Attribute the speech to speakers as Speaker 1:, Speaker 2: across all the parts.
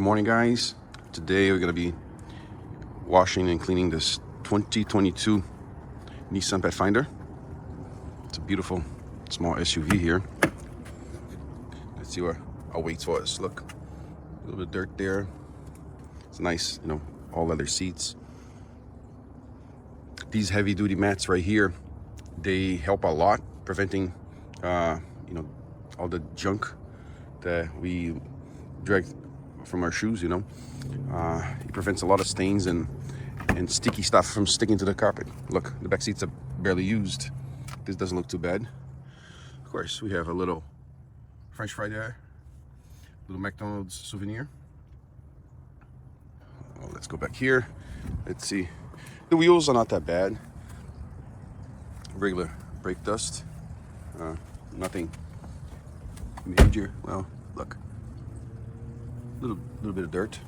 Speaker 1: morning, guys. Today we're gonna be washing and cleaning this 2022 Nissan Pathfinder. It's a beautiful small SUV here. Let's see what awaits for us. Look, a little bit of dirt there. It's nice, all leather seats. These heavy duty mats right here, they help a lot preventing all the junk that we drag from our shoes. It prevents a lot of stains and sticky stuff from sticking to the carpet. Look, the back seats are barely used. This doesn't look too bad. Of course, we have a little French fry there, little McDonald's souvenir. Oh, let's go back here. Let's see. The wheels are not that bad. Regular brake dust. Nothing major. Well, look, little bit of dirt.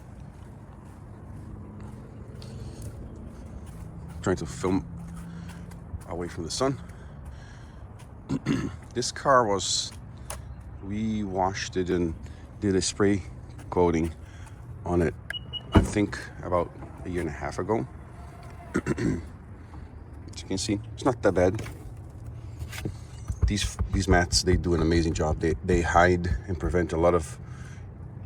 Speaker 1: Trying to film away from the sun. This car we washed it and did a spray coating on it, I think about a year and a half ago. As you can see, it's not that bad. These mats, they do an amazing job. They hide and prevent a lot of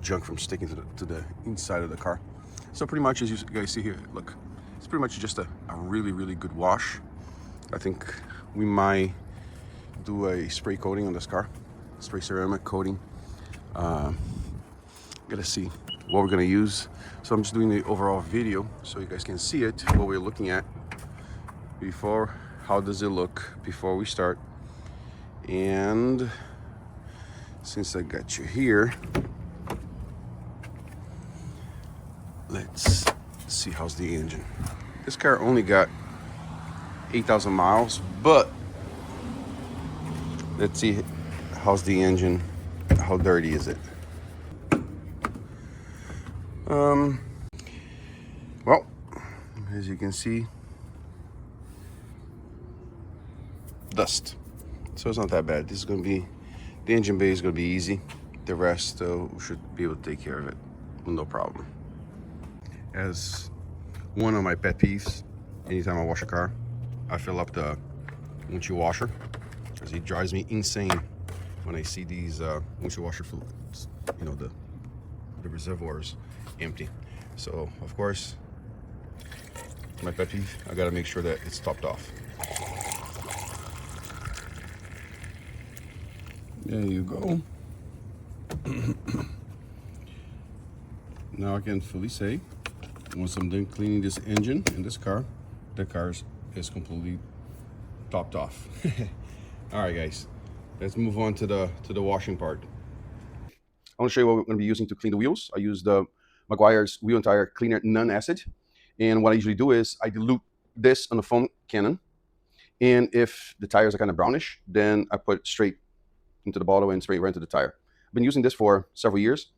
Speaker 1: junk from sticking to the inside of the car. So pretty much, as you guys see here, look, it's pretty much just a really good wash. I think we might do a spray coating on this car, spray ceramic coating. Gotta see what we're gonna use. So I'm just doing the overall video so you guys can see it, what we're looking at before. How does it look before we start? And since I got you here, let's see how's the engine. This car only got 8,000 miles, but let's see how's the engine, how dirty is it. Well, as you can see, dust. So it's not that bad. This is going to be, the engine bay is going to be easy. The rest we should be able to take care of it, no problem. As one of my pet peeves, anytime I wash a car, I fill up the windshield washer, because it drives me insane when I see these windshield washer fluids, the reservoirs empty. So of course, my pet peeve, I got to make sure that it's topped off. There you go. Now I can fully say, once I'm done cleaning this engine in this car, the car is completely topped off. All right, guys, let's move on to the washing part. I want to show you what we're going to be using to clean the wheels. I use the Meguiar's Wheel and Tire Cleaner Non-Acid, and what I usually do is I dilute this on a foam cannon, and if the tires are kind of brownish, then I put it straight into the bottle and spray it right into the tire. I've been using this for several years.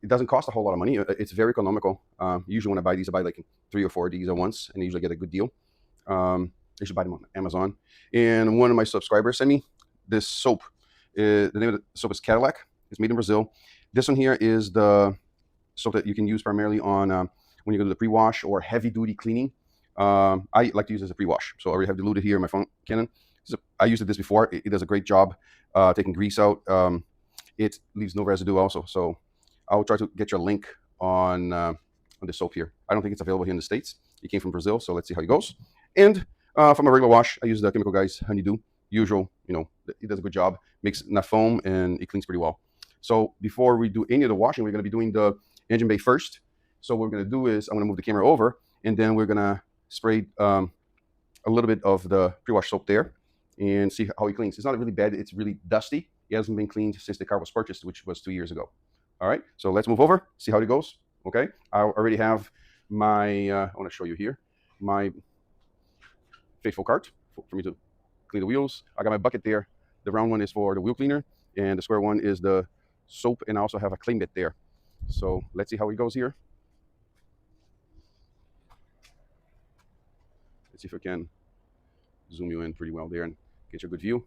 Speaker 1: It doesn't cost a whole lot of money. It's very economical. Usually when I buy these, I buy like 3 or 4 of these at once, and I usually get a good deal. You should buy them on Amazon. And one of my subscribers sent me this soap. The name of the soap is Cadillac. It's made in Brazil. This one here is the soap that you can use primarily on when you go to the pre-wash or heavy-duty cleaning. I like to use it as a pre-wash. So I already have diluted here in my foam cannon. I used this before. It does a great job taking grease out. It leaves no residue also. So I'll try to get you a link on the soap here. I don't think it's available here in the States. It came from Brazil, so let's see how it goes. And for my regular wash, I use the Chemical Guys Honeydew. Usual, it does a good job. Makes enough foam and it cleans pretty well. So before we do any of the washing, we're going to be doing the engine bay first. So what we're going to do is I'm going to move the camera over, and then we're going to spray a little bit of the pre-wash soap there and see how it cleans. It's not really bad. It's really dusty. It hasn't been cleaned since the car was purchased, which was 2 years ago. All right, so let's move over, see how it goes. Okay, I already have my, I want to show you here, my faithful cart for me to clean the wheels. I got my bucket there. The round one is for the wheel cleaner, and the square one is the soap, and I also have a clean bit there. So let's see how it goes here. Let's see if I can zoom you in pretty well there and get you a good view.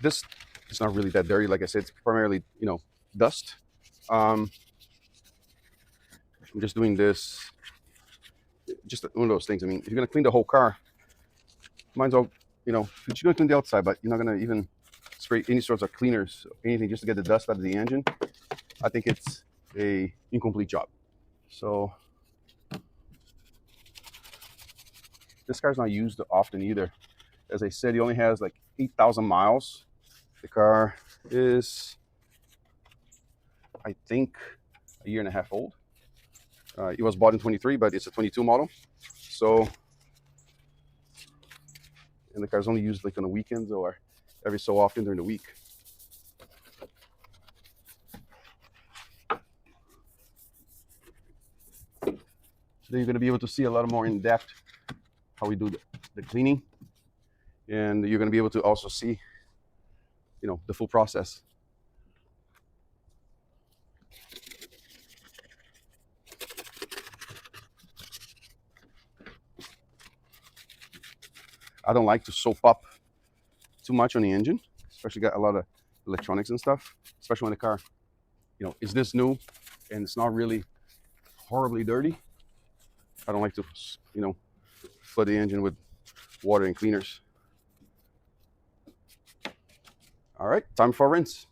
Speaker 1: This is not really that dirty. Like I said, it's primarily, you know, dust. I'm just doing this, just one of those things. I mean, if you're gonna clean the whole car, might as well, you know, you're gonna clean the outside, but you're not gonna even spray any sorts of cleaners, anything, just to get the dust out of the engine. I think it's a incomplete job. So this car's not used often either. As I said, he only has like 8,000 miles. The car is, I think, a year and a half old. It was bought in 23, but it's a 22 model. So, and the car's only used like on the weekends or every so often during the week. Then you're going to be able to see a lot more in depth how we do the cleaning, and you're going to be able to also see, you know, the full process. I don't like to soap up too much on the engine, especially got a lot of electronics and stuff, especially when the car, you know, is this new and it's not really horribly dirty. I don't like to, you know, flood the engine with water and cleaners. All right, time for a rinse.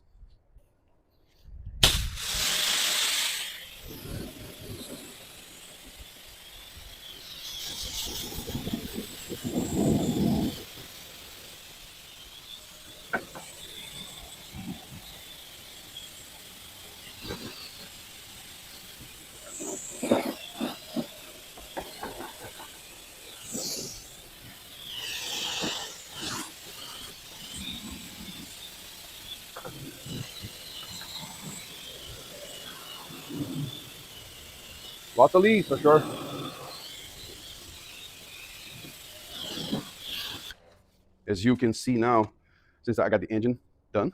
Speaker 1: Lots of leaves for sure. As you can see now, since I got the engine done,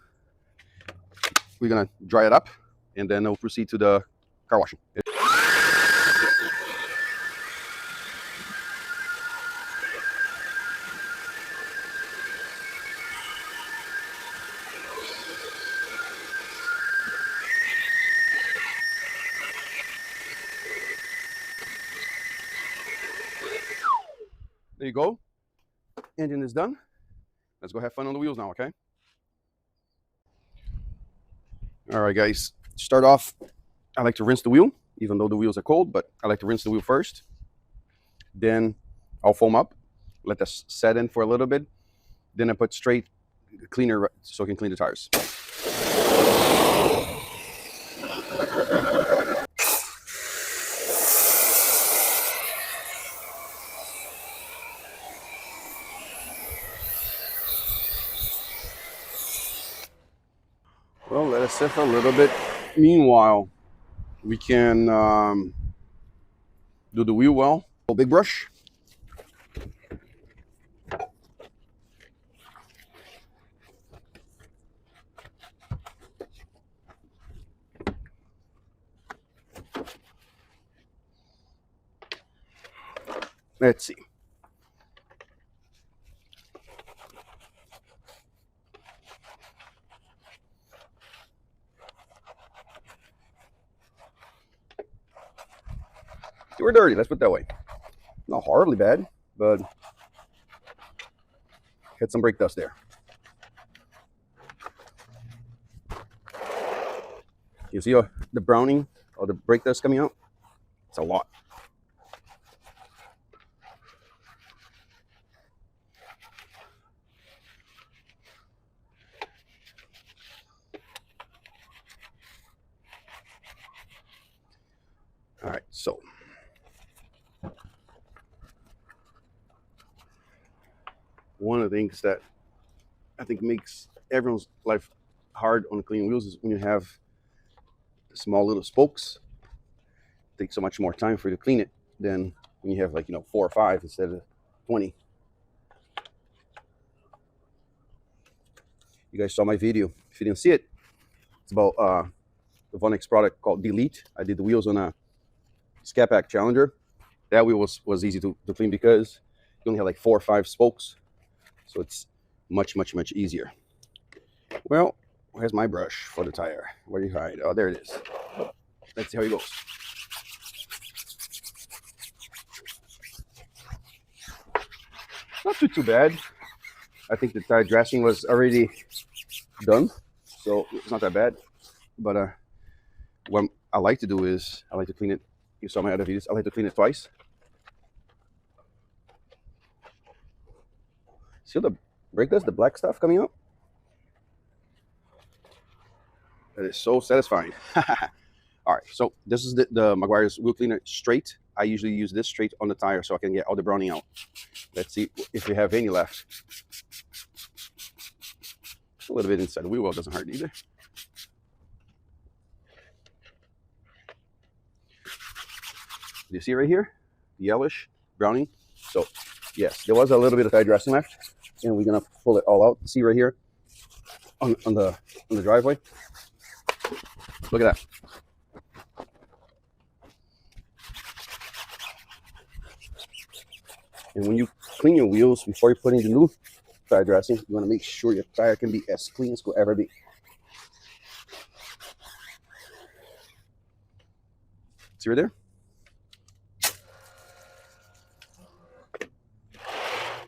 Speaker 1: we're gonna dry it up and then we'll proceed to the car washing. There you go. Engine is done. Let's go have fun on the wheels now, okay? All right, guys. Start off, I like to rinse the wheel, even though the wheels are cold, but I like to rinse the wheel first. Then I'll foam up, let that set in for a little bit. Then I put straight cleaner so I can clean the tires. Well, let it sit for a little bit. Meanwhile, we can do the wheel well. A big brush. Let's see. They were dirty, let's put it that way. Not horribly bad, but had some brake dust there. You see the browning or the brake dust coming out? It's a lot. All right, so one of the things that I think makes everyone's life hard on cleaning wheels is when you have small little spokes. It takes so much more time for you to clean it than when you have, like, you know, 4 or 5 instead of 20. You guys saw my video. If you didn't see it, it's about the Vonix product called Delete. I did the wheels on a Scat Pack Challenger. That wheel was easy to clean because you only have like 4 or 5 spokes. So it's much easier. Well, where's my brush for the tire? Where do you hide? Oh, there it is. Let's see how it goes. Not too bad. I think the tire dressing was already done, so it's not that bad. But what I like to do is I like to clean it. You saw my other videos. I like to clean it twice. See the brake dust, the black stuff coming out? That is so satisfying. All right, so this is the Meguiar's wheel cleaner straight. I usually use this straight on the tire so I can get all the browning out. Let's see if we have any left. A little bit inside the wheel well doesn't hurt either. You see right here, yellowish browning. So yes, there was a little bit of tire dressing left, and we're gonna pull it all out. See right here on the driveway. Look at that. And when you clean your wheels before you put in the new tire dressing, you want to make sure your tire can be as clean as could ever be. See right there?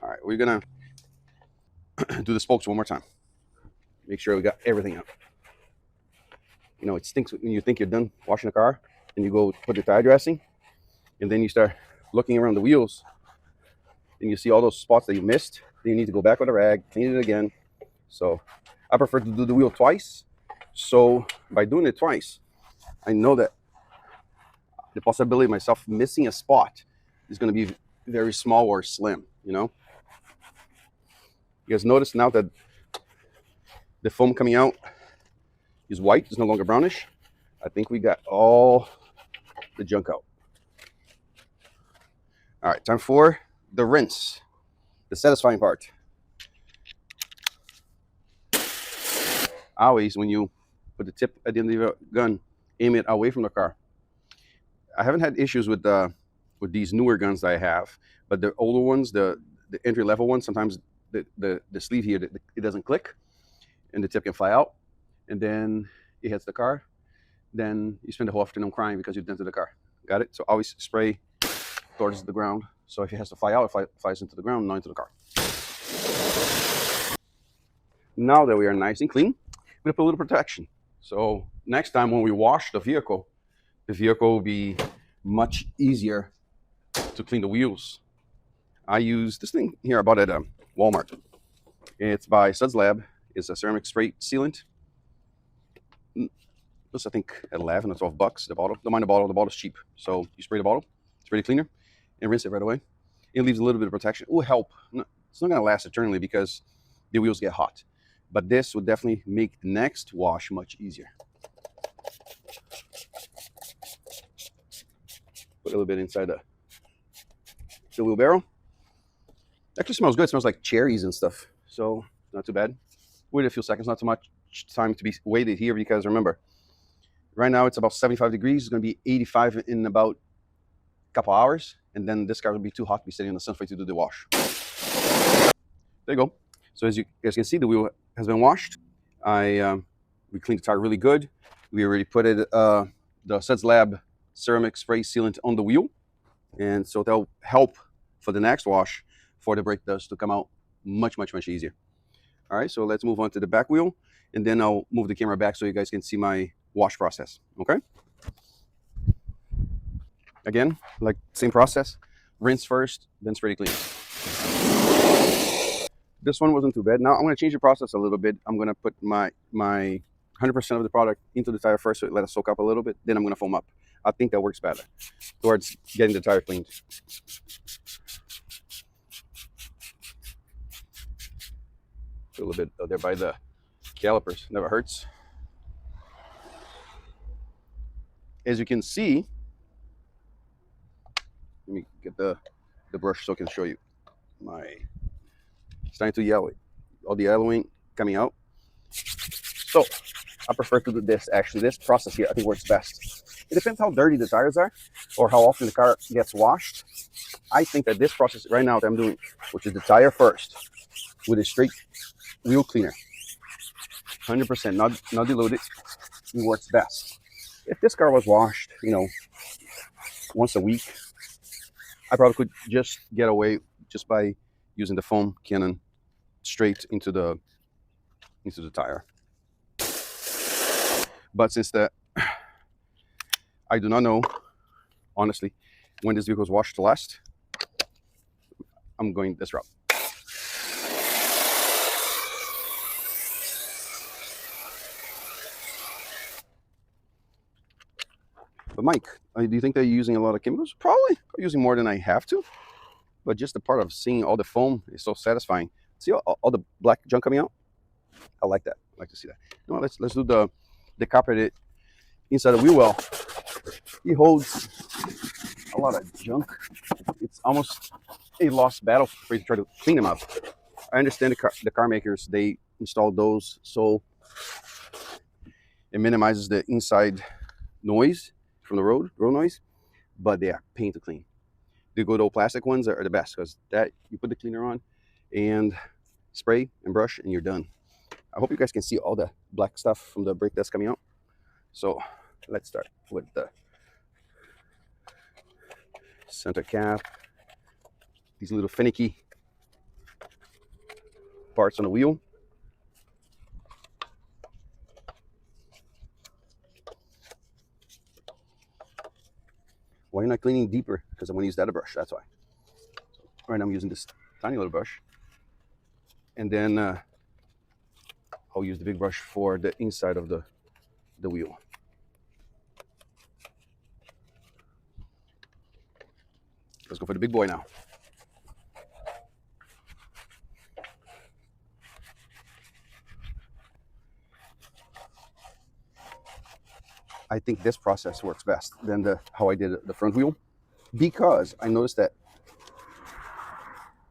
Speaker 1: All right, we're gonna do the spokes one more time. Make sure we got everything out. You know, it stinks when you think you're done washing the car and you go put the tire dressing, and then you start looking around the wheels and you see all those spots that you missed. Then you need to go back with a rag, clean it again. So I prefer to do the wheel twice. So by doing it twice, I know that the possibility of myself missing a spot is going to be very small or slim, you know. You guys notice now that the foam coming out is white, it's no longer brownish. I think we got all the junk out. All right, time for the rinse, the satisfying part. Always, when you put the tip at the end of the gun, aim it away from the car. I haven't had issues with these newer guns that I have, but the older ones, the entry level ones, sometimes the sleeve here, it doesn't click, and the tip can fly out, and then it hits the car. Then you spend the whole afternoon crying because you dented the car. Got it? So always spray towards the ground. So if it has to fly out, it flies into the ground, not into the car. Now that we are nice and clean, we're gonna put a little protection. So next time when we wash the vehicle will be much easier to clean the wheels. I use this thing here I bought at Walmart. It's by Suds Lab. It's a ceramic spray sealant. This I think at 11 or 12 bucks the bottle. Don't mind the bottle. The bottle's cheap. So you spray the bottle, spray the cleaner, and rinse it right away. It leaves a little bit of protection. It will help. It's not going to last eternally because the wheels get hot. But this would definitely make the next wash much easier. Put a little bit inside the wheel barrel. Actually smells good. It smells like cherries and stuff. So not too bad. Wait a few seconds. Not too much time to be waited here because remember, right now it's about 75 degrees. It's going to be 85 in about a couple hours. And then this car will be too hot to be sitting in the sun for you to do the wash. There you go. So as you guys can see, the wheel has been washed. We cleaned the tire really good. We already put it the Suds Lab ceramic spray sealant on the wheel, and so that'll help for the next wash for the brake dust to come out much easier. All right, so let's move on to the back wheel, and then I'll move the camera back so you guys can see my wash process. Okay. Again, like same process, rinse first, then spray the clean. This one wasn't too bad. Now I'm going to change the process a little bit. I'm going to put my 100% of the product into the tire first, so it let it soak up a little bit. Then I'm going to foam up. I think that works better towards getting the tire cleaned. A little bit there by the calipers, never hurts. As you can see, let me get the brush so I can show you. Starting to yellow, all the yellowing coming out. So I prefer to do this. Actually, this process here I think works best. It depends how dirty the tires are or how often the car gets washed. I think that this process right now that I'm doing, which is the tire first with a straight wheel cleaner, 100%, not diluted. It works best. If this car was washed, once a week, I probably could just get away just by using the foam cannon straight into the tire. But since that, I do not know, honestly, when this vehicle was washed last, I'm going this route. But Mike, do you think they're using a lot of chemicals? Probably. I'm using more than I have to. But just the part of seeing all the foam is so satisfying. See all the black junk coming out? I like that. I like to see that. No, let's do the copper inside the wheel well. It holds a lot of junk. It's almost a lost battle for you to try to clean them up. I understand the car makers, they install those so it minimizes the inside noise from the road noise, but they are pain to clean. The good old plastic ones are the best because that you put the cleaner on and spray and brush and you're done. I hope you guys can see all the black stuff from the brake that's coming out. So let's start with the center cap, these little finicky parts on the wheel. Why you're not cleaning deeper? Because I'm going to use that brush, that's why. Right now I'm using this tiny little brush. And then I'll use the big brush for the inside of the wheel. Let's go for the big boy now. I think this process works best than how I did the front wheel, because I noticed that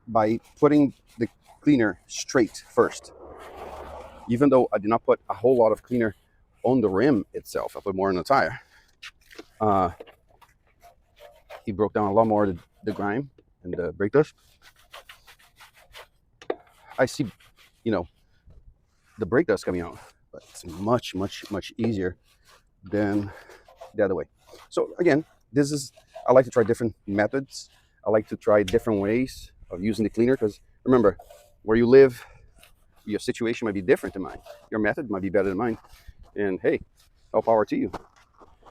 Speaker 1: by putting the cleaner straight first, even though I did not put a whole lot of cleaner on the rim itself, I put more on the tire, it broke down a lot more the grime and the brake dust. I see, the brake dust coming out, but it's much, much, much easier than the other way. So again, I like to try different methods. I like to try different ways of using the cleaner, because remember, where you live, your situation might be different than mine. Your method might be better than mine. And hey, all power to you.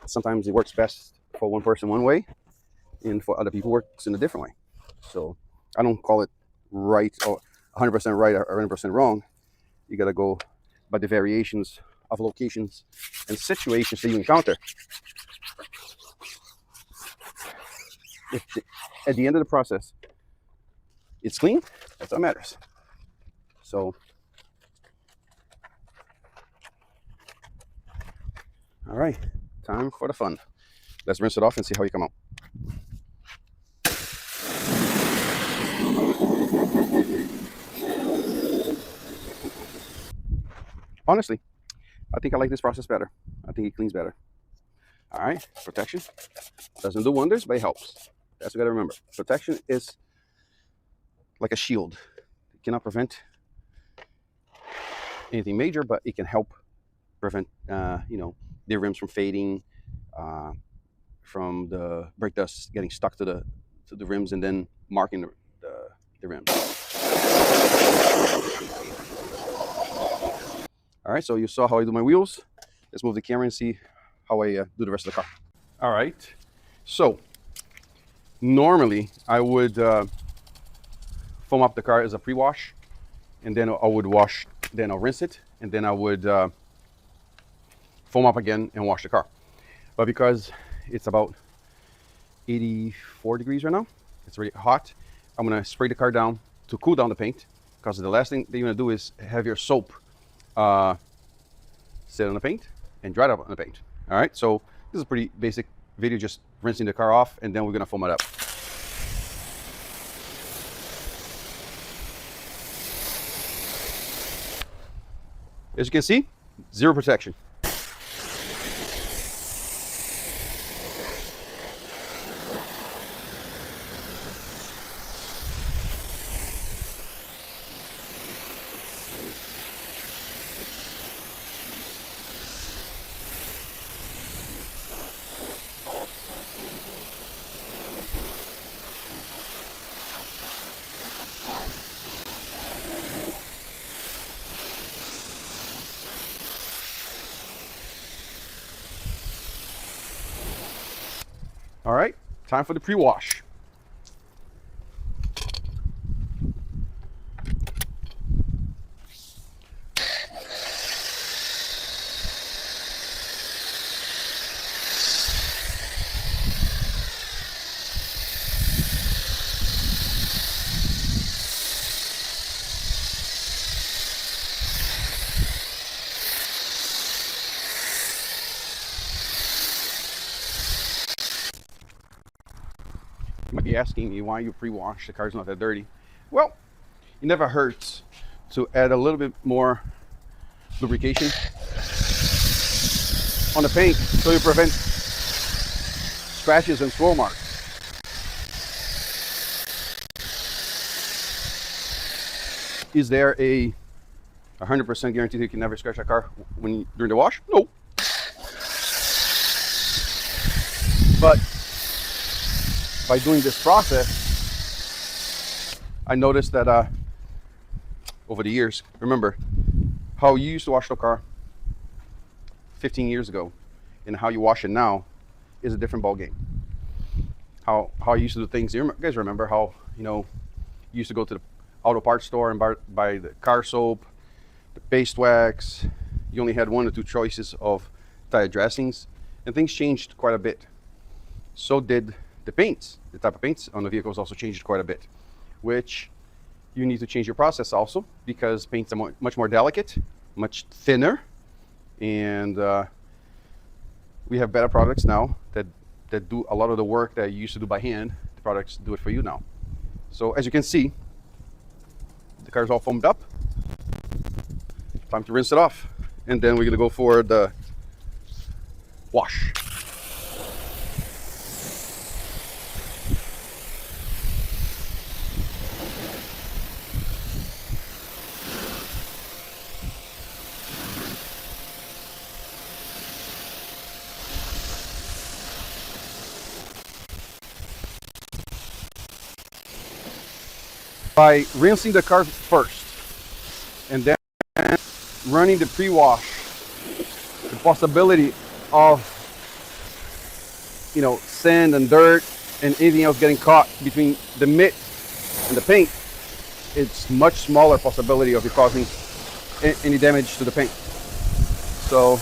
Speaker 1: Sometimes it works best for one person one way, and for other people works in a different way. So I don't call it right or 100% right or 100% wrong. You got to go by the variations of locations and situations that you encounter. At the end of the process, it's clean. That's what matters. So, all right, time for the fun. Let's rinse it off and see how you come out. Honestly, I think I like this process better. I think it cleans better. All right, protection doesn't do wonders, but it helps. That's what you gotta remember. Protection is like a shield. It cannot prevent anything major, but it can help prevent, the rims from fading, from the brake dust getting stuck to the rims and then marking the rims. All right, so you saw how I do my wheels. Let's move the camera and see how I do the rest of the car. All right, so normally I would foam up the car as a pre-wash, and then I would wash, then I'll rinse it, and then I would foam up again and wash the car. But because it's about 84 degrees right now, it's really hot, I'm gonna spray the car down to cool down the paint, because the last thing that you're gonna do is have your soap sit on the paint and dry it up on the paint. All right, so this is a pretty basic video, just rinsing the car off, and then we're gonna foam it up. As you can see, zero protection. All right, time for the pre-wash. You might be asking me why you pre-wash, the car's not that dirty. Well, it never hurts to add a little bit more lubrication on the paint so you prevent scratches and swirl marks. Is there a 100% guarantee that you can never scratch a car during the wash? No. But by doing this process, I noticed that over the years, remember how you used to wash the car 15 years ago and how you wash it now is a different ball game. How you used to do things. You guys remember how, you used to go to the auto parts store and buy the car soap, the paste wax. You only had 1 or 2 choices of tire dressings, and things changed quite a bit. So did the paints. The type of paints on the vehicles also changed quite a bit, which you need to change your process also, because paints are much more delicate, much thinner, and we have better products now that do a lot of the work that you used to do by hand. The products do it for you now. So as you can see, the car's all foamed up. Time to rinse it off, and then we're gonna go for the wash. By rinsing the car first and then running the pre-wash, the possibility of sand and dirt and anything else getting caught between the mitt and the paint, it's much smaller possibility of you causing any damage to the paint. So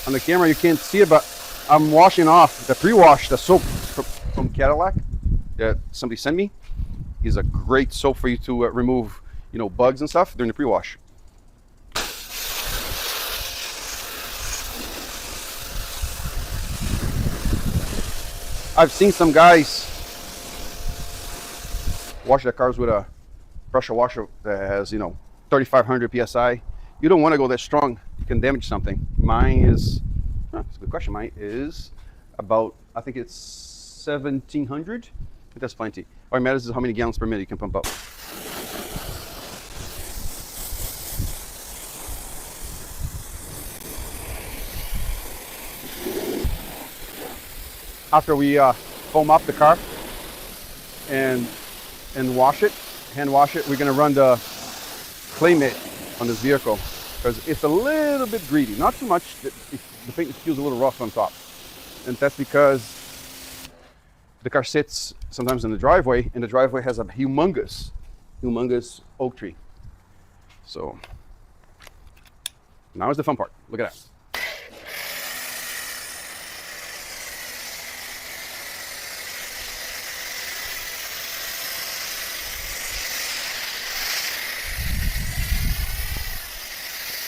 Speaker 1: on the camera you can't see it, but I'm washing off the pre-wash, the soap from Cadillac that somebody sent me. Is a great soap for you to remove bugs and stuff during the pre-wash. I've seen some guys wash their cars with a pressure washer that has 3,500 psi. You don't want to go that strong, you can damage something. Mine is, that's a good question, mine is about, I think it's 1,700. That's plenty. What matters is how many gallons per minute you can pump up. After we foam up the car and wash it, hand wash it, we're gonna run the clay mitt on this vehicle because it's a little bit greedy, not too much. The paint feels a little rough on top, and that's because the car sits sometimes in the driveway, and the driveway has a humongous oak tree. So now is the fun part. Look at that.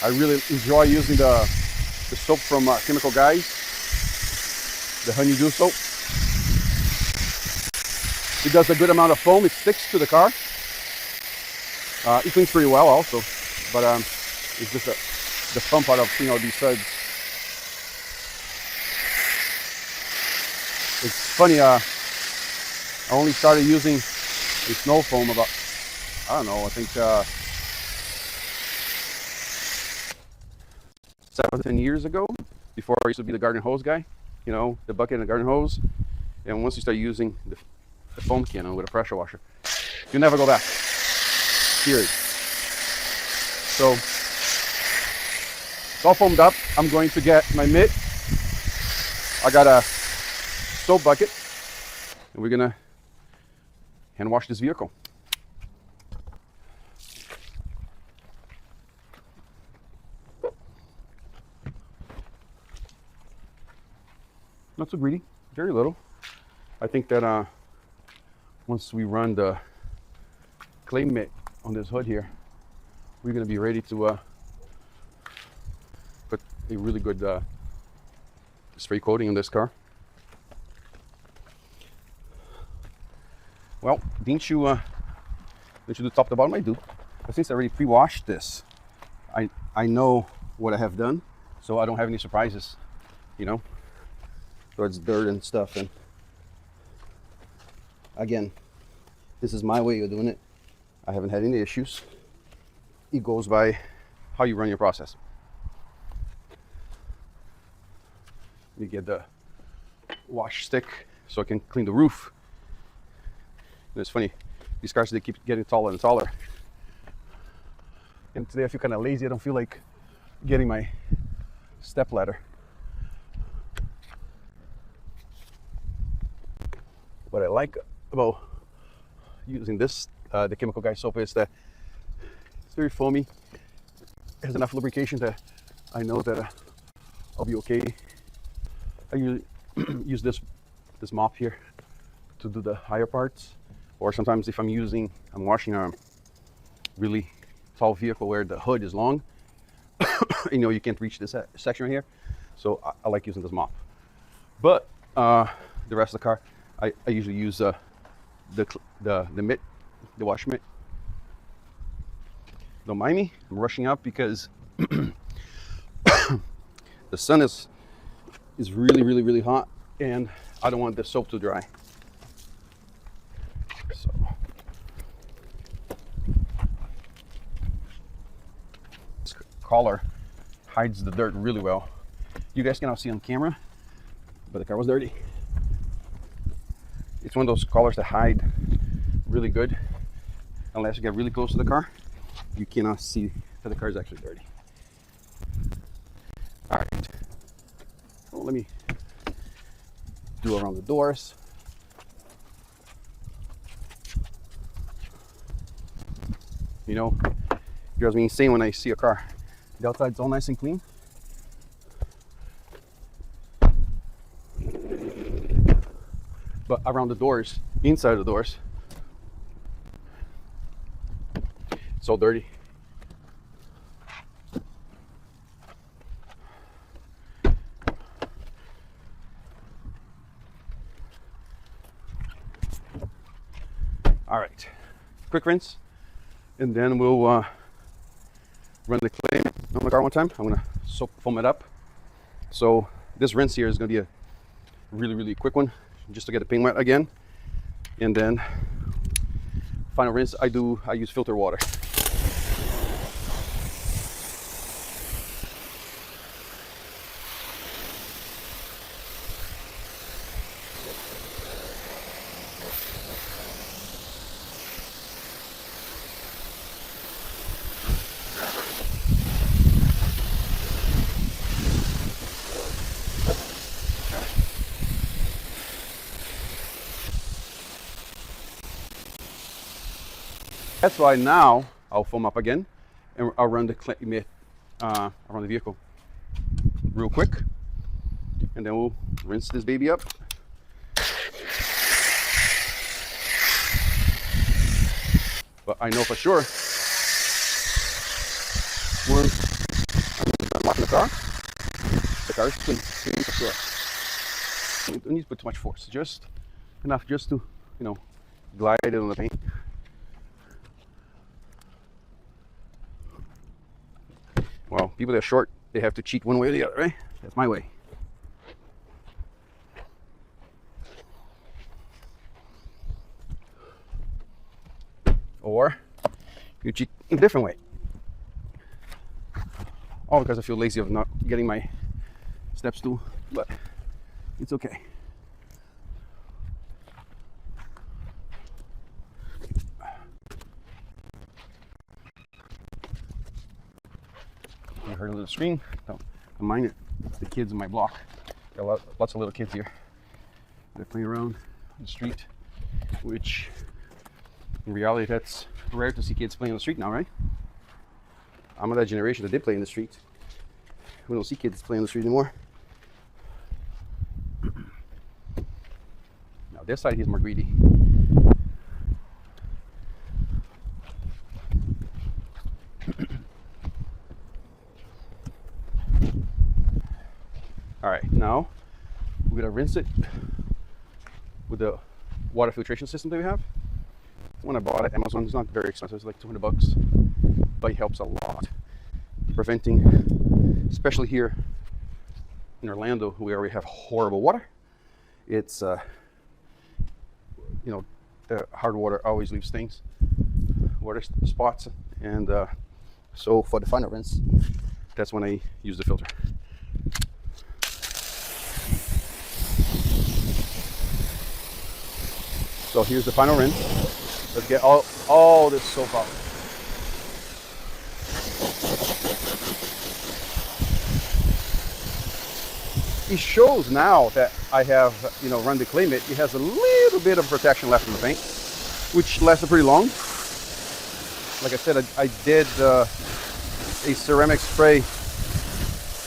Speaker 1: I really enjoy using the soap from Chemical Guys, the honeydew soap. It does a good amount of foam. It sticks to the car. It cleans pretty well also, but it's just the fun part of seeing all these suds. It's funny, I only started using a snow foam about, I don't know, I think 7 years ago, before I used to be the garden hose guy, the bucket and the garden hose. And once you start using the foam can with a pressure washer, you never go back, period. So it's all foamed up. I'm going to get my mitt I got a soap bucket, and we're gonna hand wash this vehicle. Not so greedy, very little. I think that once we run the clay mitt on this hood here, we're gonna be ready to put a really good spray coating on this car. Well, didn't you do top to bottom? I do. But since I already pre-washed this, I know what I have done, so I don't have any surprises, you know. So it's dirt and stuff, and again, this is my way of doing it. I haven't had any issues. It goes by how you run your process. You get the wash stick so I can clean the roof. And it's funny, these cars, they keep getting taller and taller. And today I feel kind of lazy. I don't feel like getting my step ladder. What I like about using this, the Chemical Guy soap, is that it's very foamy. It has enough lubrication that I know that I'll be okay. I usually use this mop here to do the higher parts, or sometimes if I'm washing a really tall vehicle where the hood is long, you know, you can't reach this section right here, so I like using this mop. But the rest of the car, I usually use the mitt, the wash mitt. Don't mind me, I'm rushing up because the sun is really hot, and I don't want the soap to dry. So this collar hides the dirt really well. You guys cannot see on camera, but the car was dirty. It's one of those collars that hide really good. Unless you get really close to the car, you cannot see that the car is actually dirty. All right, well, let me do around the doors. You know, it drives me insane when I see a car, the outside's all nice and clean, but around the doors, inside the doors, it's all dirty. All right, quick rinse, and then we'll run the clay on the car one time. I'm gonna soap foam it up. So this rinse here is gonna be a really quick one, just to get the paint wet again. And then final rinse, I use filter water. That's why now I'll foam up again, and I'll run the clay mitt around the vehicle real quick, and then we'll rinse this baby up. But I know for sure when I'm washing the car is clean for sure. You don't need to put too much force, just enough just to, you know, glide it on the paint. Well, people that are short, they have to cheat one way or the other, right? That's my way. Or you cheat in a different way. All because I feel lazy of not getting my step stool, but it's okay. You heard a little scream? Don't mind it. It's the kids in my block Got lots of little kids here. They're playing around the street, which in reality, that's rare to see kids playing on the street now, right? I'm of that generation that did play in the street. We don't see kids playing on the street anymore. Now this side, he's more greedy. All right, now we're gonna rinse it with the water filtration system that we have. When I bought it, Amazon, it's not very expensive, it's like $200, but it helps a lot. Preventing, especially here in Orlando, where we have horrible water. It's, you know, the hard water always leaves stains, water spots, and so for the final rinse, that's when I use the filter. So here's the final rinse. Let's get all this soap out. It shows now that I have, you know, run the Claim It. It has a little bit of protection left in the paint, which lasted pretty long. Like I said, I did a ceramic spray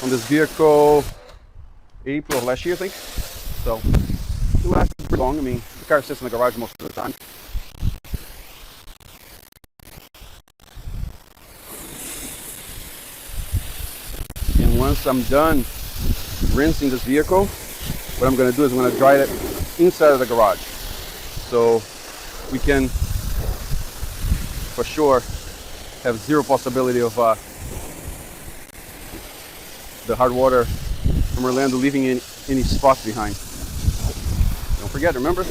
Speaker 1: on this vehicle April of last year, I think. So it lasted pretty long. I mean, the car sits in the garage most of the time. And once I'm done rinsing this vehicle, what I'm going to do is I'm going to dry it inside of the garage, so we can for sure have zero possibility of the hard water from Orlando leaving any spots behind. Don't forget, remember,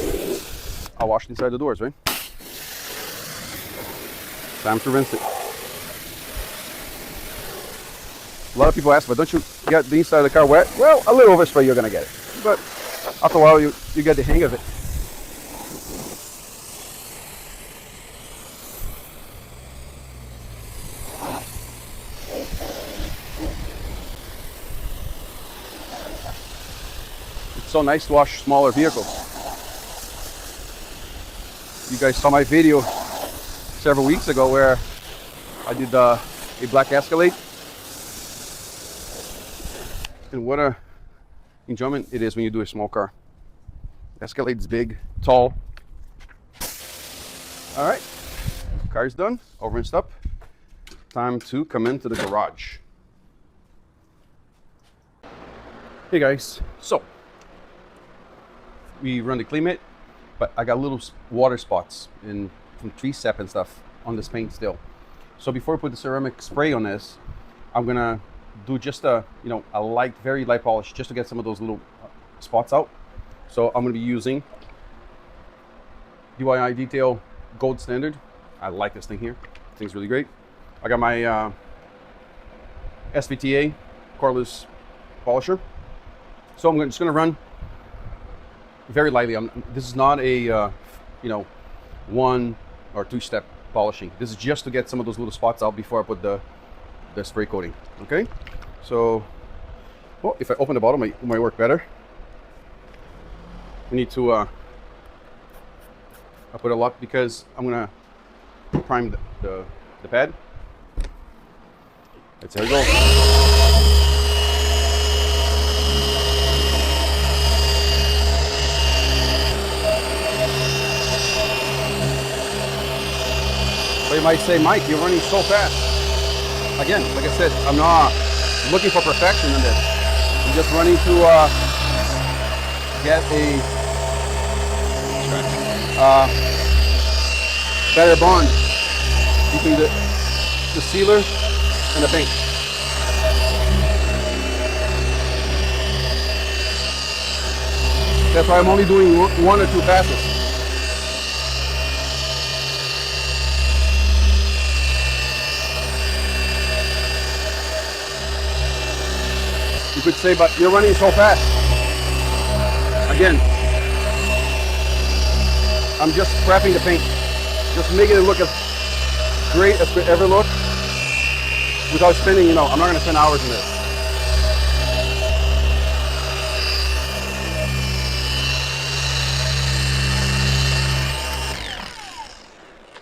Speaker 1: I washed inside the doors, right? Time to rinse it. A lot of people ask, but don't you get the inside of the car wet? Well, a little overspray, you're gonna get it, but after a while, you get the hang of it. It's so nice to wash smaller vehicles. You guys saw my video several weeks ago where I did a black Escalade. And what a enjoyment it is when you do a small car. Escalade's big, tall. All right, car's done, all rinsed up. Time to come into the garage. Hey guys, so we run the Claim It, but I got little water spots from tree sap and stuff on this paint still. So before I put the ceramic spray on this, I'm gonna do just a light, very light polish just to get some of those little spots out. So I'm going to be using DIY Detail Gold Standard. I like this thing here. This thing's really great. I got my SVTA cordless polisher. So I'm just going to run very lightly. This is not a 1 or 2 step polishing. This is just to get some of those little spots out before I put the spray coating. Okay, so if I open the bottle, it might work better. We need to I put a lot because I'm gonna prime the pad. That's how it goes. So you might say, Mike, you're running so fast. Again, like I said, I'm not looking for perfection in this. I'm just running to get a better bond between the sealer and the paint. That's why I'm only doing 1 or 2 passes. You could say, but you're running so fast. Again, I'm just prepping the paint, just making it look as great as could ever look without spending, I'm not going to spend hours in this.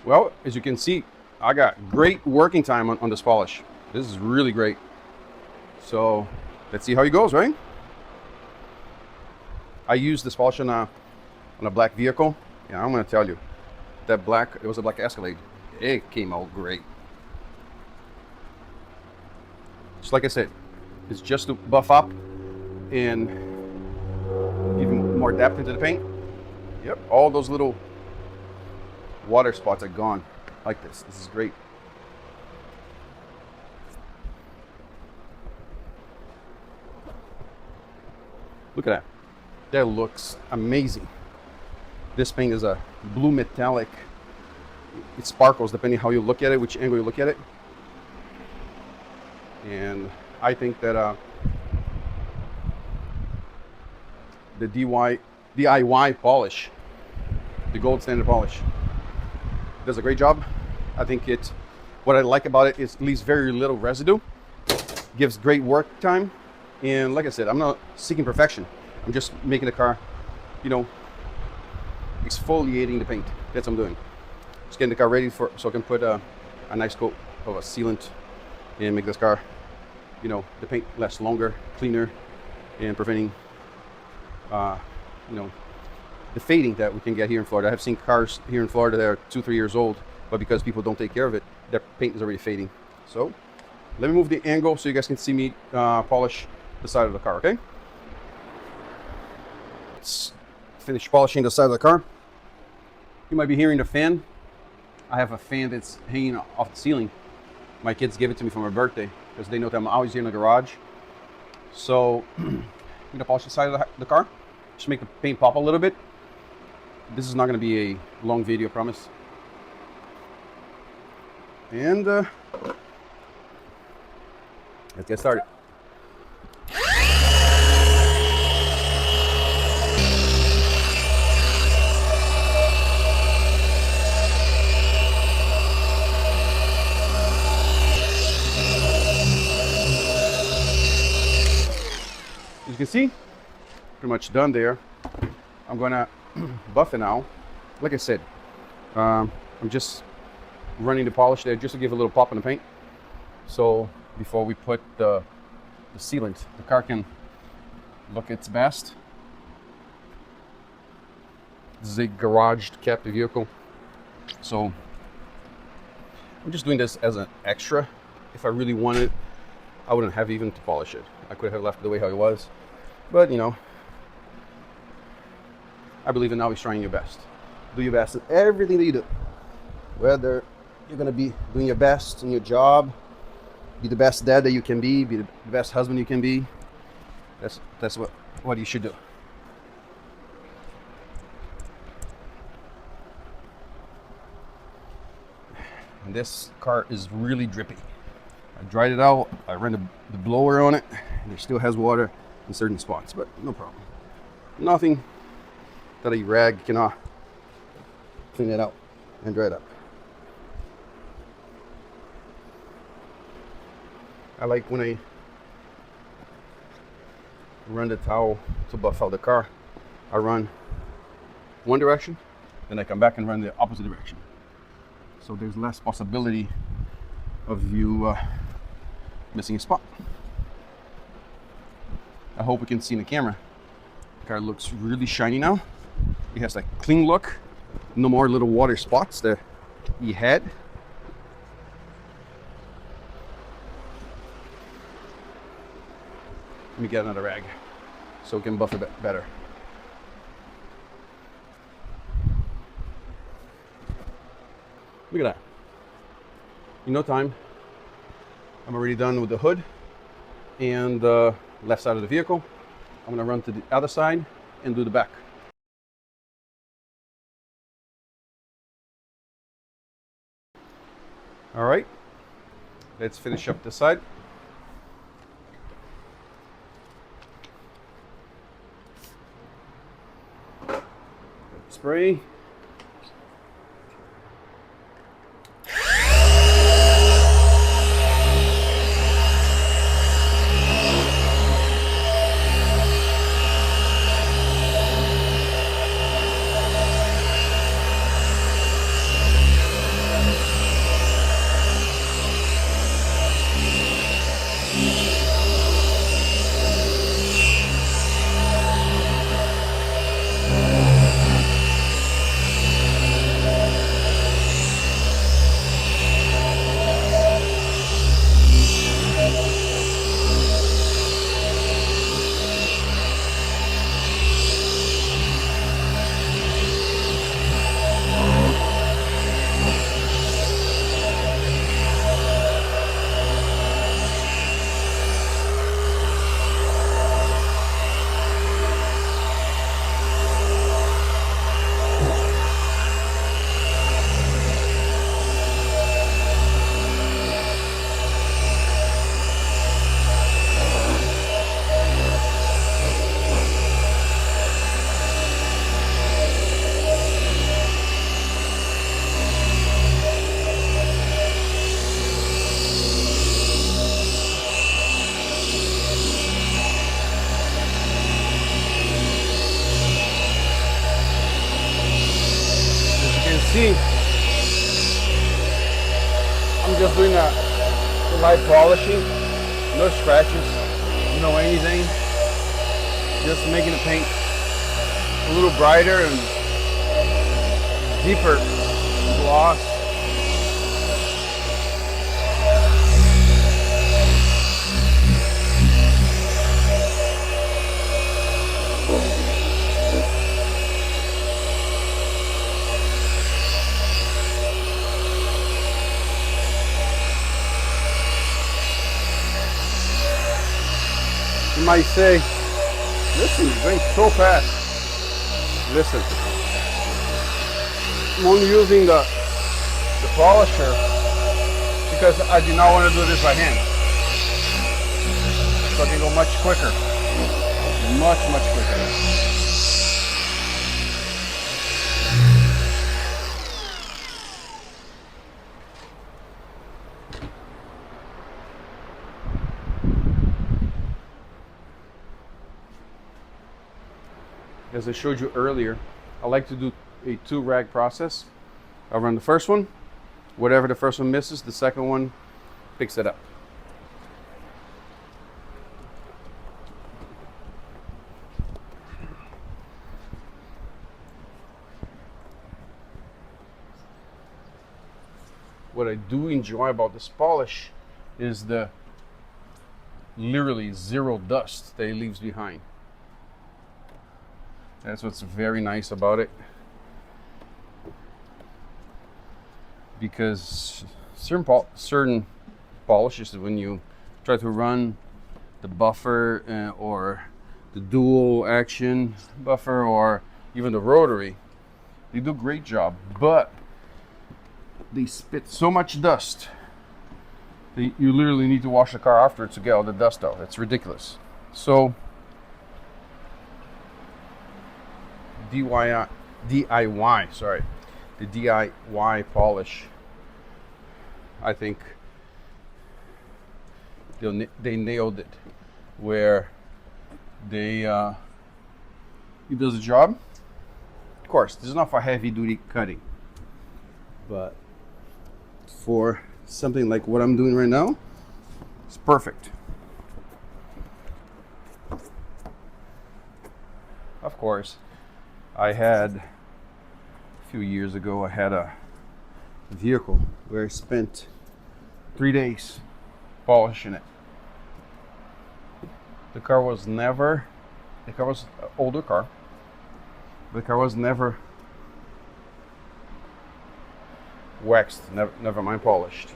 Speaker 1: Well, as you can see, I got great working time on this polish. This is really great. So let's see how it goes, right? I used this polish on a black vehicle. Yeah, I'm gonna tell you, that black, it was a black Escalade. It came out great. Just like I said, it's just to buff up and give more depth into the paint. Yep, all those little water spots are gone like this. This is great. Look at that. That looks amazing. This paint is a blue metallic. It sparkles depending how you look at it, which angle you look at it. And I think that the DIY polish, the gold standard polish, does a great job. I think what I like about it is it leaves very little residue, gives great work time, and like I said, I'm not seeking perfection. I'm just making the car, you know, exfoliating the paint. That's what I'm doing. Just getting the car ready so I can put a nice coat of a sealant and make this car, you know, the paint lasts longer, cleaner, and preventing, you know, the fading that we can get here in Florida. I have seen cars here in Florida that are 2-3 years old, but because people don't take care of it, their paint is already fading. So let me move the angle so you guys can see me polish the side of the car, okay? Let's finish polishing the side of the car. You might be hearing the fan. I have a fan that's hanging off the ceiling. My kids gave it to me for my birthday because they know that I'm always here in the garage. So I'm gonna polish the side of the car, just make the paint pop a little bit. This is not gonna be a long video, I promise. And let's get started. As you can see, pretty much done there. I'm gonna buff it now. Like I said, I'm just running the polish there just to give a little pop in the paint. So before we put the sealant, the car can look its best. This is a garaged captive vehicle. So I'm just doing this as an extra. If I really wanted, I wouldn't have even to polish it. I could have left it the way how it was. But you know, I believe in always trying your best. Do your best in everything that you do. Whether you're gonna be doing your best in your job, be the best dad that you can be the best husband you can be. That's what you should do. And this car is really drippy. I dried it out, I ran the blower on it, and it still has water in certain spots, but no problem. Nothing that a rag cannot clean it out and dry it up. I like when I run the towel to buff out the car, I run one direction, then I come back and run the opposite direction. So there's less possibility of you missing a spot. I hope we can see in the camera. The car looks really shiny now. It has like clean look. No more little water spots that he had. Let me get another rag so we can buff it better. Look at that. In no time, I'm already done with the hood and the left side of the vehicle. I'm gonna run to the other side and do the back. All right, let's finish up this side. Spray. see, I'm just doing a light polishing, no scratches, no anything, just making the paint a little brighter and deeper gloss. You might say, listen, it's going so fast. Listen, I'm only using the polisher because I do not want to do this by hand. So I can go much quicker. Much quicker. As I showed you earlier, I like to do a 2-rag process. I'll run the first one. Whatever the first one misses, the second one picks it up. What I do enjoy about this polish is the literally zero dust that it leaves behind. That's what's very nice about it. Because certain polishes, when you try to run the buffer or the dual action buffer or even the rotary, they do a great job, but they spit so much dust that you literally need to wash the car after to get all the dust out. It's ridiculous. So the DIY polish, I think they nailed it, where it does the job. Of course, this is not for heavy duty cutting, but for something like what I'm doing right now, it's perfect. Of course, I had a few years ago, I had a vehicle where I spent 3 days polishing it. The car was an older car. The car was never waxed, never mind polished.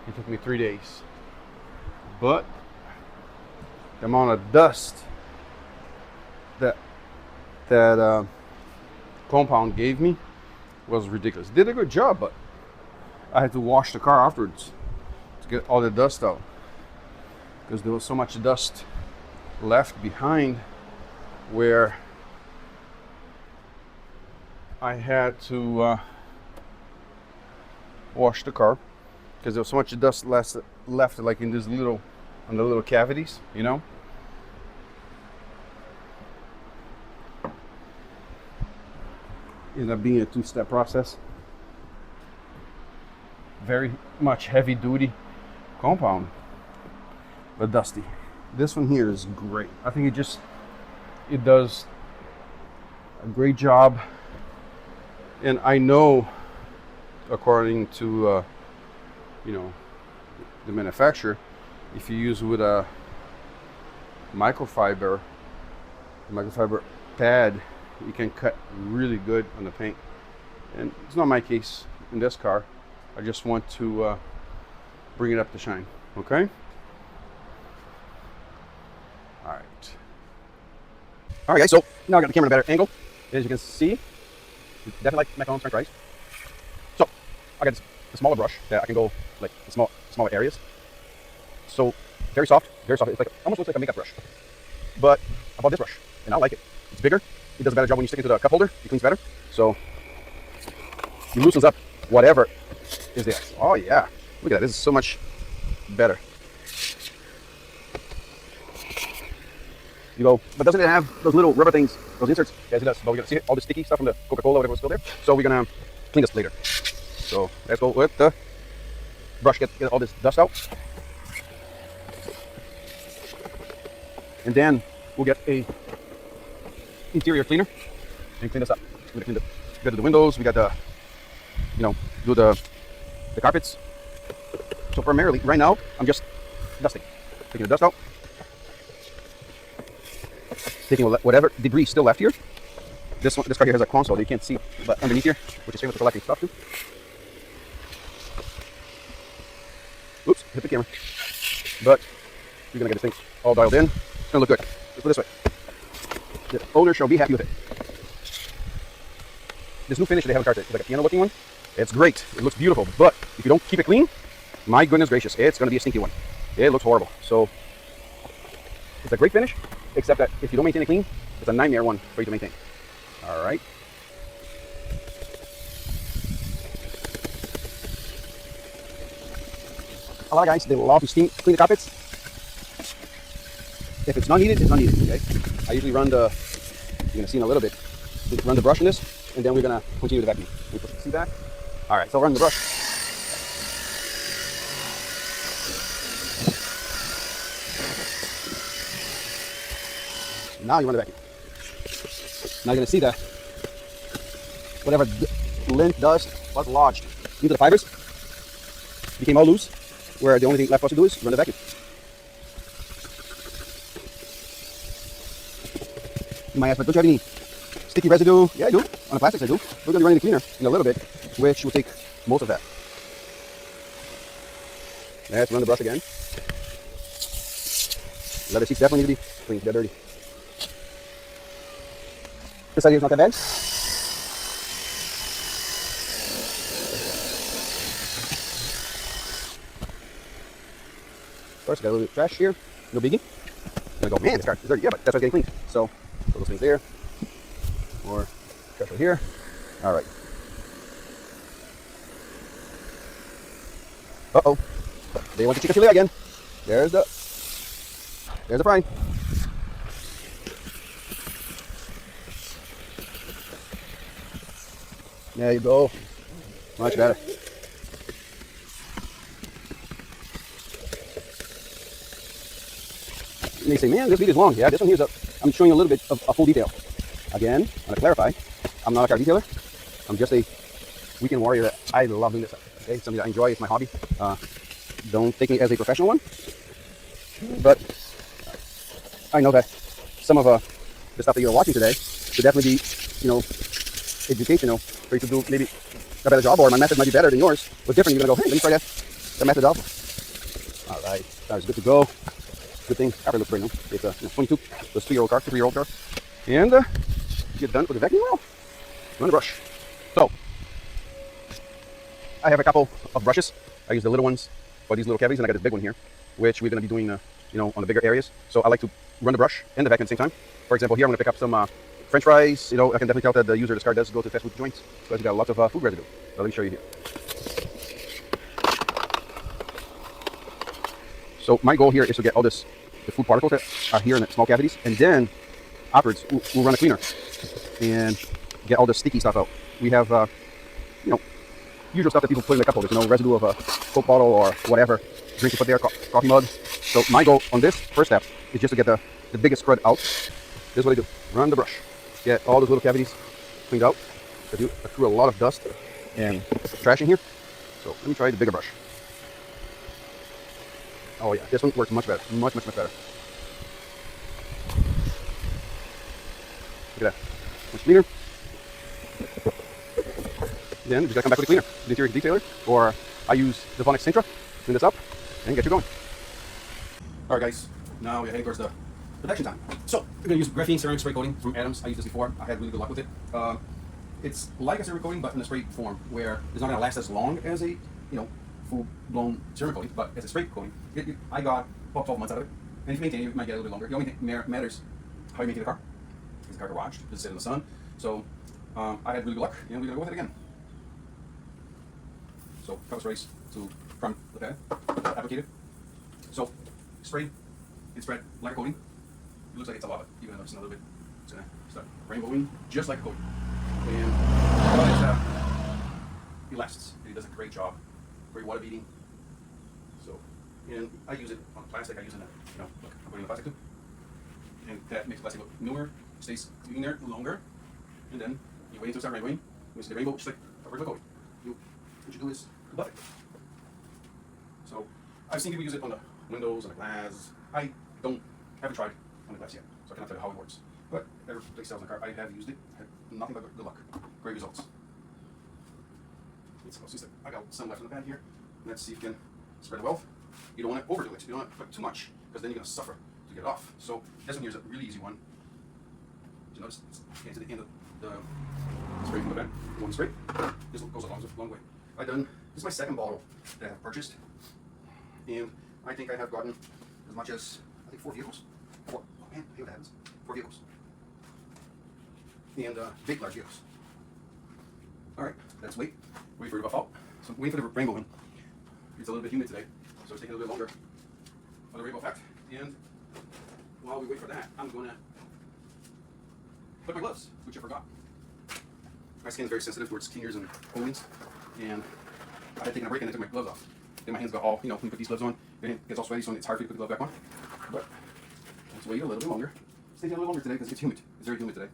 Speaker 1: It took me 3 days. But the amount of dust that compound gave me was ridiculous. Did a good job, but I had to wash the car afterwards to get all the dust out, because there was so much dust left behind where I had to wash the car, because there was so much dust left like in this little, on the little cavities, you know. Ended up being a 2-step process. Very much heavy duty compound, but dusty. This one here is great. I think it does a great job. And I know, according to the manufacturer, if you use with a microfiber pad, you can cut really good on the paint. And it's not my case in this car. I just want to bring it up to shine. Okay? Alright guys, so now I got the camera in a better angle. As you can see, definitely like McDonald's French fries. So I got a smaller brush that I can go like in smaller areas. So very soft. It's like almost looks like a makeup brush. But I bought this brush and I like it. It's bigger. It does a better job when you stick it to the cup holder. It cleans better. So it loosens up whatever is there. Oh yeah, look at that. This is so much better. You go, but doesn't it have those little rubber things, those inserts? Yes, it does. But we're gonna see all the sticky stuff from the Coca-Cola, whatever was still there. So we're gonna
Speaker 2: clean this later. So let's go with the brush, get all this dust out. And then we'll get a interior cleaner and clean this up. We're gonna clean we got the windows, we got the, do the carpets. So primarily, right now, I'm just dusting. Taking the dust out. Taking whatever debris still left here. This car here has a console that you can't see, but underneath here, which is famous for collecting stuff too. Oops, hit the camera. But you're gonna get this thing all dialed in. It's gonna look good. Let's put it this way. The owner shall be happy with it. This new finish they have in the car, it's like a piano looking one. It's great. It looks beautiful. But if you don't keep it clean, my goodness gracious, it's gonna be a stinky one. It looks horrible. So it's a great finish, except that if you don't maintain it clean, it's a nightmare one for you to maintain. All right. A lot of guys, they love to steam clean the carpets. If it's not needed, it's not needed, okay? I usually run the, you're gonna see in a little bit, run the brush in this, and then we're gonna continue the vacuum. See that? All right, so I'll run the brush. Now you run the vacuum. Now you're gonna see that whatever lint dust was lodged into the fibers became all loose, where the only thing left for us to do is run the vacuum. You might ask, but don't you have any sticky residue? Yeah, I do. On the plastics, I do. We're gonna be running the cleaner in a little bit, which will take most of that. Let's run the brush again. Leather seats definitely need to be clean. They're dirty. This side here is not that bad. First, got a little bit of trash here. No biggie. I'm gonna go, man, this car is dirty. Yeah, but that's what's getting cleaned. So, throw those things there. Or trash right here. All right. Uh-oh. They want the chicken filet again. There's the frying. There you go. Much better. And they say, man, this video is long. Yeah, this one here's I'm showing you a little bit of a full detail. Again, I'm going to clarify. I'm not a car detailer. I'm just a weekend warrior that I love doing this. Okay, something that I enjoy. It's my hobby. Don't take me as a professional one. But I know that some of the stuff that you're watching today should definitely be, educational for you to do maybe a better job, or my method might be better than yours. What's different, you're going to go, hey, let me try that method out. All right, that is good to go. Good thing, car looks brand new. It's a 22, so it's a 2-year-old car, 3-year-old car. And get done with the vacuum well. Run the brush. So, I have a couple of brushes. I use the little ones for these little cavities, and I got this big one here, which we're going to be doing, on the bigger areas. So I like to run the brush and the vacuum at the same time. For example, here I'm going to pick up some French fries. I can definitely tell that the user of this car does go to fast food joints, because you got lots of food residue. So let me show you here. So my goal here is to get all the food particles that are here in the small cavities, and then afterwards we'll run a cleaner and get all the sticky stuff out. We have, usual stuff that people put in the cup holders, residue of a Coke bottle or whatever, drink to put there, coffee mug. So my goal on this first step is just to get the biggest crud out. This is what I do. Run the brush. Get all those little cavities cleaned out. I threw a lot of dust and trash in here. So let me try the bigger brush. Oh yeah, this one works much better. Much better. Look at that. Much cleaner. Then we just gotta come back with the cleaner, the interior detailer, or I use the Vonnex Sintra, clean this up, and get you going. Alright guys, now we're heading towards the production time. So, we're gonna use graphene ceramic spray coating from Adams. I used this before, I had really good luck with it. It's like a ceramic coating, but in a spray form, where it's not gonna last as long as a, full-blown ceramic coating, but as a spray coating, I got about 12 months out of it. And if you maintain it, you might get a little bit longer. The only thing matters how you maintain the car. Is the car garaged? Does it sit in the sun? So, I had really good luck, and we're gonna go with it again. So, cover sprays from the pad, applicated. So, spray and spread like a coating. It looks like it's a lot, even though it's a little bit. It's gonna start rainbowing just like a coating. And it lasts. It does a great job, great water beating. So, and I use it on plastic. I use it in a, look, I'm putting the plastic too. And that makes plastic look newer, stays cleaner longer. And then you wait until it starts rainbow. When you see the rainbow, just like a regular coating. What you do is buff it. So I've seen people use it on the windows, on the glass. I haven't tried on the glass yet, so I cannot tell you how it works. But every place sells in the car, I have used it. Had nothing but good luck. Great results. I got some left in the pan here. Let's see if you can spread the wealth. You don't want to overdo it. You don't want to put too much, because then you're going to suffer to get it off. So this one here is a really easy one. You notice it's getting to the end of the spray from the pan. One spray. This goes a long way. This is my second bottle that I have purchased. And I think I have gotten as much as, I think 4 vehicles. Oh man, I hate what happens. 4 vehicles. And big, large vehicles. Alright, let's wait for it to buff out. So I'm waiting for the rainbow one. It's a little bit humid today, so it's taking a little bit longer for the rainbow effect. And while we wait for that, I'm going to put my gloves, which I forgot. My skin is very sensitive towards fingers and coatings, and I had taken a break and I took my gloves off. Then my hands got all, when you put these gloves on, it gets all sweaty, so it's hard for you to put the glove back on. But let's wait a little bit longer. It's taking a little longer today because it's humid. It's very humid today.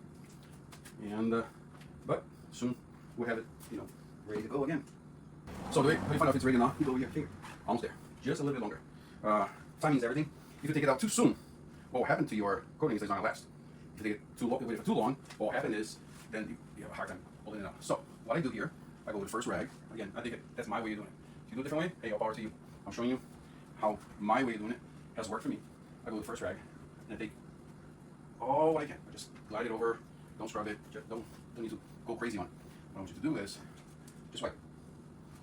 Speaker 2: And, but soon we'll have it, ready to go again. So the way you find out if it's ready or not, you go over your finger. Almost there. Just a little bit longer. Timing is everything. If you take it out too soon, what will happen to your coating is it's not going to last. If you take it too long, wait for too long, what will happen is then you have a hard time holding it out. So what I do here, I go with the first rag. Again, I think that's my way of doing it. If you do it a different way, hey, all power to you. I'm showing you how my way of doing it has worked for me. I go with the first rag and I take all what I can. I just glide it over. Don't scrub it. Just don't need to go crazy on it. What I want you to do is just wipe.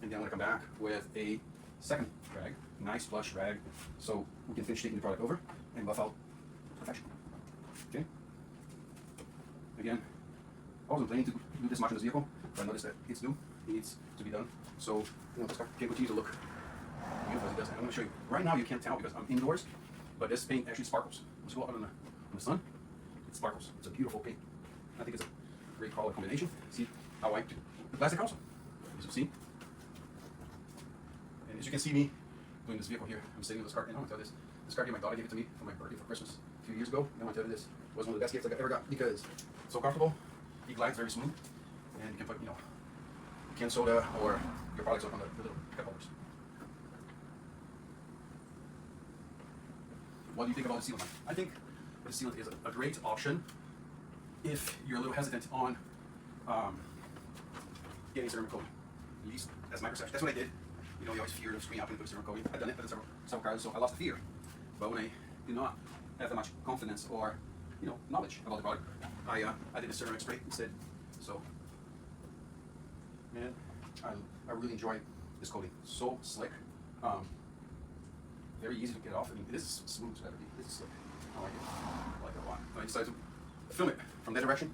Speaker 2: And then I'm going to come back with a second rag, nice flush rag, so we can finish taking the product over and buff out perfection. Okay? Again, I wasn't planning to do this much in this vehicle, but I noticed that it's new. It needs to be done. So, this car can continue to look beautiful as it does. And I'm going to show you. Right now you can't tell because I'm indoors, but this paint actually sparkles. Once you go out in the sun, it sparkles. It's a beautiful paint. I think it's a great color combination. See how I do the plastic also. As you see. And as you can see me doing this vehicle here, I'm sitting with this car, and I'm going to tell you this car here, my daughter gave it to me for my birthday for Christmas a few years ago, and I want to tell you this was one of the best gifts I ever got because it's so comfortable, it glides very smooth, and you can put, canned soda or your products up on the little cup holders. What do you think about the sealant? I think the sealant is a great option if you're a little hesitant on getting ceramic coating. At least that's my perception. That's what I did. You always fear of screen out and put ceramic coating. I've done it for several cars, so I lost the fear. But when I did not have that much confidence or knowledge about the product, I did a ceramic spray instead. So, man, I really enjoy this coating. So slick, very easy to get off. I mean, it is smooth as everything. This is slick. I like it. I like it a lot. I decided to film it from that direction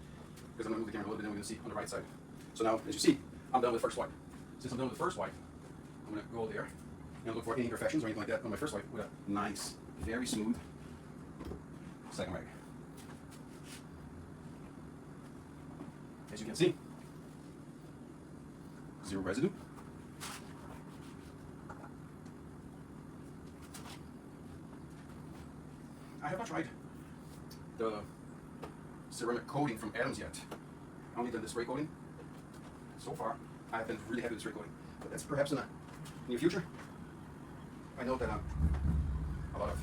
Speaker 2: because I'm going to move the camera a little bit, and we're going to see on the right side. So now, as you see, I'm done with the first wipe. Since I'm done with the first wipe, I'm going to go there and look for any imperfections or anything like that on my first wipe with a nice, very smooth second rag. As you can see, zero residue. I have not tried the ceramic coating from Adams yet. I only done the spray coating. So far, I have been really happy with the spray coating. But that's perhaps in the near future. I know that a lot of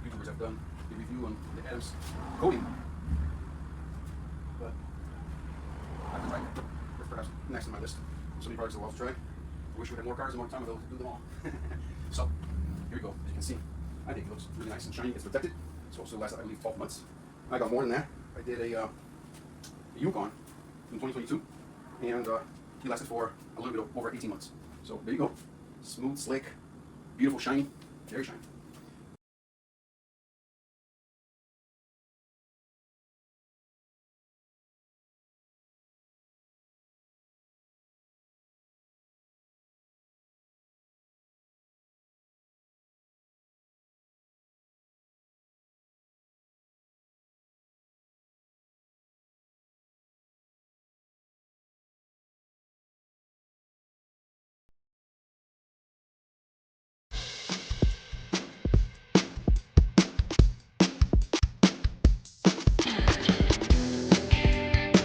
Speaker 2: YouTubers have done the review on the Adams coating. But I haven't tried it. It's perhaps next on my list. So many products I want to try. I wish we had more cars and more time to do them all. So, here we go. As you can see, I think it looks really nice and shiny. It's protected. It's supposed to last, I believe, 12 months. I got more than that. I did a Yukon in 2022, and he lasted for a little bit over 18 months. So there you go. Smooth, slick, beautiful, shiny, very shiny.